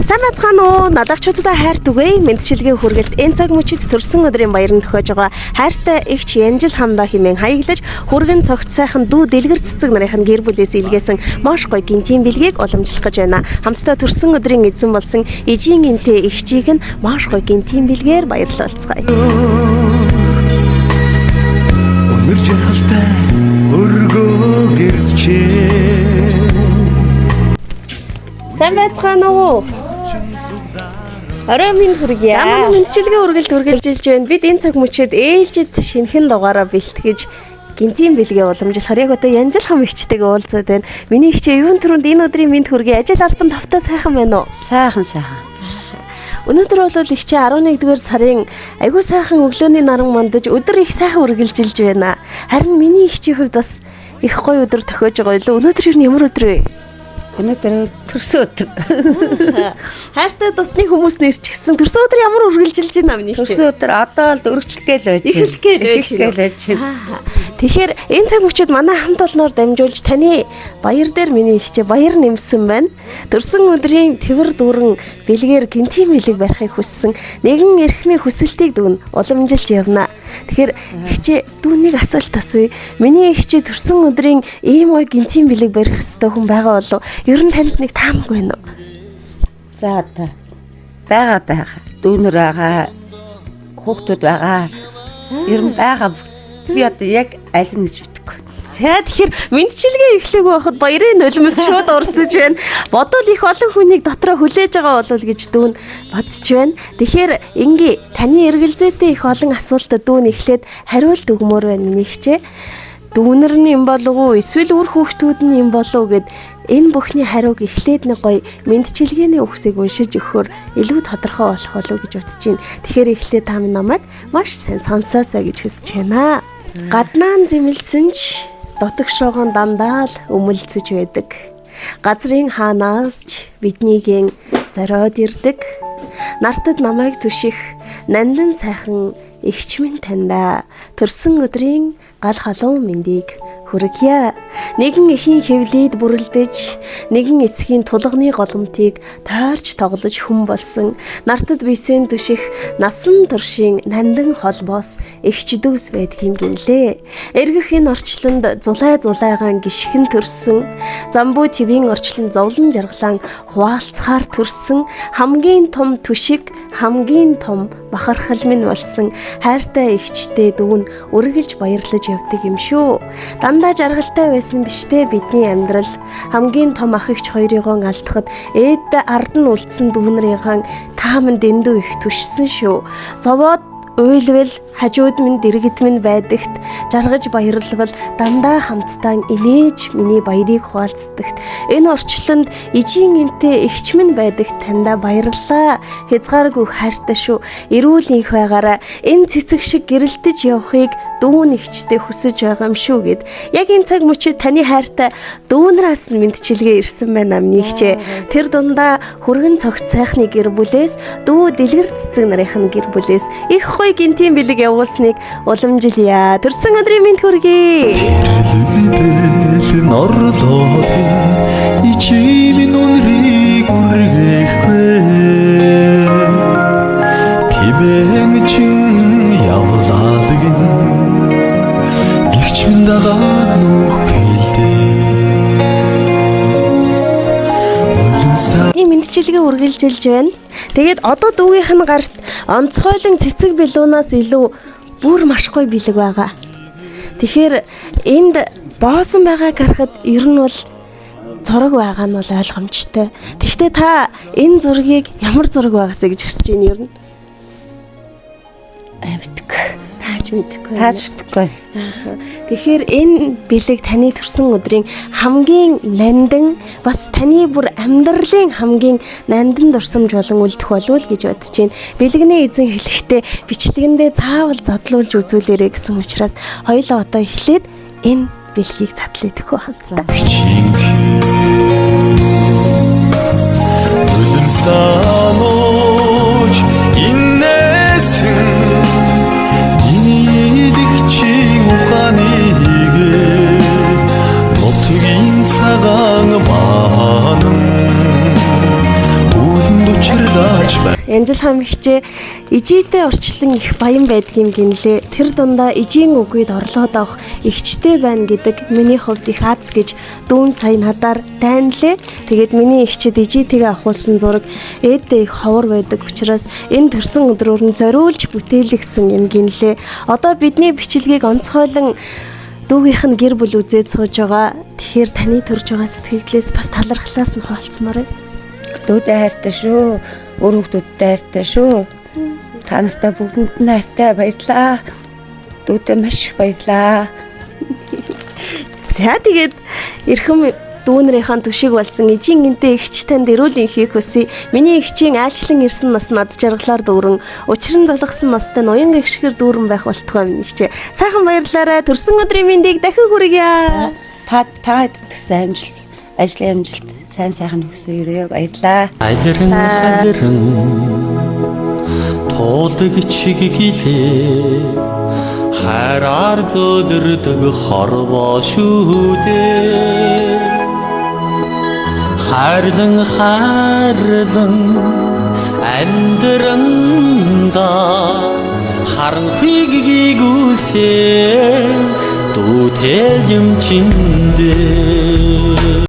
Сайн байцгаана уу? Надагчуудаа хайрт үгүй мэдчилгээ хүргэлт энэ цаг мөчид төрсөн өдрийн баяранд төхөж байгаа хайртай эгч Янжил хамдаа хэмээн хаяглаж хүргэн цогт сайхан дүү дэлгэр цэцэг нарын гэр бүлээс илгээсэн маш гоё гинтийн бэлгийг уламжлах гэж байна. Хамтдаа төрсөн өдрийн эзэн болсон эжийн гинтээ эгчийг нь маш гоё гинтийн бэлгээр баярлалцгаая. Өнөр жаргалтай өргөө гэрчээ. Сайн байцгаана уу? Орой минь хүргье. Замын мэдчилгээ үргэлжилж байна. Бид энэ цаг мөчид ээлжид шинэхэн дугаараа бэлтгэж гинтийн бэлгээ уламжлахаар яг одоо Янжил хам эгчтэйгээ уулзаад байна. Миний эгчээ юун түрүүнд энэ өдрийн минь хүргье. Ажил албан тавтаа сайхан байна уу? Сайхан. Өнөөдөр бол эгчээ 11-р сарын айгүй сайхан өглөөний наран мандаж өдөр их сайхан үргэлжилж байна. Харин миний эгчийн хувьд бас их гоё өдөр тохиож байгаа юу? Өнөөдөр юу ямар өдөр вэ? Өнөөдөр төрсөн өдөр. Хайртай дутны хүмүүс нэрчгсэн. Төрсөн өдөр ямар үргэлжилж байна миний эгчээ? Төрсөн өдөр одоо л өргөчлөгээл байж байна. Тэгэхээр энэ цаг мөчид манай хамт олноор дамжуулж таны баяр дээр миний эгчээ баяр нэмсэн байна. Төрсөн өдрийн твэр дүүрэн бэлгээр гинтийн бэлэг барихыг хүссэн. Нэгэн эрхмийн хүсэлтийг дүүн уламжилж явна. Тэгэхээр эгчээ дүүнийг асуулт асууя. Миний эгчээ төрсөн өдрийн ийм гоё гинтийн бэлэг барих ёстой хүн байгаа болов? Ер нь танд нэг таамаг байна уу? За одоо байгаа. Дүүнэр байгаа. Хүүхдүүд байгаа. Ер нь байгаа. Би одоо яг аль нь гэж мэдэхгүй. За тэгэхээр мэдчилгээ эхлэхгүй байхад баярын нулимс шууд урсаж байна. Бодвол их олон хүнийг дотроо хүлээж байгаа болов гэж дүүн бодож байна. Тэгэхээр ингээ таны эргэлзээтэй их олон асуултад дүүн эхлээд хариулт өгмөр байна миний хчээ. Дүүнэр нь юм болов уу? Эсвэл үр хүүхдүүд нь юм болов уу гэд энэ бүхний хариуг эхлээд нэг гоё мэдчилгээний үгсийг уншиж өгөхөөр илүү тодорхой болох болов гэж бодож байна. Тэгэхээр эхлээд та намайг маш сайн сонсоосоо гэж хүсэж байна. Гаднаан зэмлсэн ч дотогшоогон дандаа л өмөлцөж байдаг. Газрын хаанаас ч биднийгэн зориод ирдэг. Нартад намайг түших нандин сайхан эгч минь таньда төрсөн өдрийн гал халуун мэндийг хүргье. Нэгэн эхийн хөвлөд бүрлдэж, нэгэн эцгийн тулганы голомтыг тойрч тоглож хүн болсон. Нартад бисен түших насан туршийн нандин холбоос эгч дүүс байдгийн гинлээ. Эргэх энэ орчлонд зулайгаан гიშгэн төрсөн. Замбуу твийн орчлон зовлон жаргалан хуваалцахаар төрсөн. Хамгийн том түшиг, хамгийн том бахархал минь болсон. Хайртай эгчтэй дүүн үргэлж баярлаж явдаг юм шүү. Дандаа жаргалтай байсан биштэй бидний амьдрал. Хамгийн том ах эгч хоёрыгоо алдахад ээд ард нь үлдсэн дүүнрийн тааман дэндүү их түшсэн шүү. Зовоод уйлвал хажууд минь дэргэд минь байдагт жаргаж баярлавал дандаа хамтдаа инээж миний баярыг хуваалцдагт энэ орчлонд эжийн энтэй эгч минь байдагт тандаа баярлалаа. Хязгааргүй хайртай шүү. Эрүүл инх байгаараа энэ цэцэг шиг гэрэлтэж явахыг дүүн эгчтэй хүсэж байгаа юм шүү гэд яг энэ цаг мөчид таны хайртай дүүнраас нь мэдчилгээ ирсэн байна минь эгчээ. Тэр дундаа хүргэн цогт сайхны гэр бүлээс дүү дэлгэр цэцэг нарын гэр бүлээс их гоё гинтийн бэлэг явуулсныг уламжилъя. Төрсөн өдрийн минь хүргэе. Орлоод ичимийн өнрийг үргэхгүй. Тимэн чин явлаадаг игч минь дагаад нүх гэлдээ. Энэ мэдчилгээ үргэлжилж байна. Тэгээд одоо дүүгийнх нь гарт онцгойлон цэцэг бэлуунаас илүү бүр маш гоё бэлэг байгаа. Тэгэхээр энд боосон байгааг харахад ер нь бол зураг байгаа нь бол ойлгомжтой. Тэгвэл та энэ зургийг ямар зураг байгаасаа гэж хүсэж байна ер нь? Тааж мэдхгүй. Тэгэхээр энэ бэлэг таны төрсөн өдрийн хамгийн нандин бас таны бүр амьдралын хамгийн нандин дурсамж болон үлдэх болов гэж бодож байна. Бэлэгний эзэн хэлэхдээ бичлэгэндээ заавал задлуулж үзүүлээрэй гэсэн учраас хоёулаа одоо эхлээд энэ бэлгийг задлая тэхүү хамтдаа. даач бай. Янжил хаан ихчээ ижийтэй орчлон их баян байдгийм гинлээ. Тэр дундаа ижийн үгүйд орлоод авах ихчтэй байна гэдэг миний хувьд их аз гэж дүүн сая надаар дайнлээ. Тэгээд миний ихчэд ижийтэйгээ авахулсан зураг ээдээ их ховор байдаг учраас энэ төрсөн өдрөөр нь зориулж бүтээлгсэн юм гинлээ. Одоо бидний бичлэгийг онцгойлон дүүгийнх нь гэр бүл үзээд сууж байгаа. Тэгэхээр таны төрж байгаа сэтгэлдээс бас талархлаас нь хуваалцмаар байна. Дүүдээ хайртай шүү. Өөр хүүхдүүдтэй хайртай шүү. Та нартай бүгдэнд нь хайртай баярлаа. Дүүдээ маш их баярлаа. За тэгээд эрхэм дүүнэрийнхэн төшиг болсон ижийн гинтэй ихч танд эрүүлийн хийх хүсье. Миний ихчийн айлчлан ирсэн нас над жаргалаар дүүрэн, учран золгосон настай ноён гэгшгэр дүүрэн байх болтугай миний ихчээ. Сайхан баярлаарай. Төрсөн өдрийн мэндийг дахин хүргье. Та гэсэн амжилт, ажлын амжилт, сайн сайхан өсөөрэй. Баярлаа. Алирэн туулдаг чиглэлээ хараар зөөлрдөг хорвоо шүү дээ. Харлан амьдранда харанхыг гүйсээ дүүтэй юм чиндээ.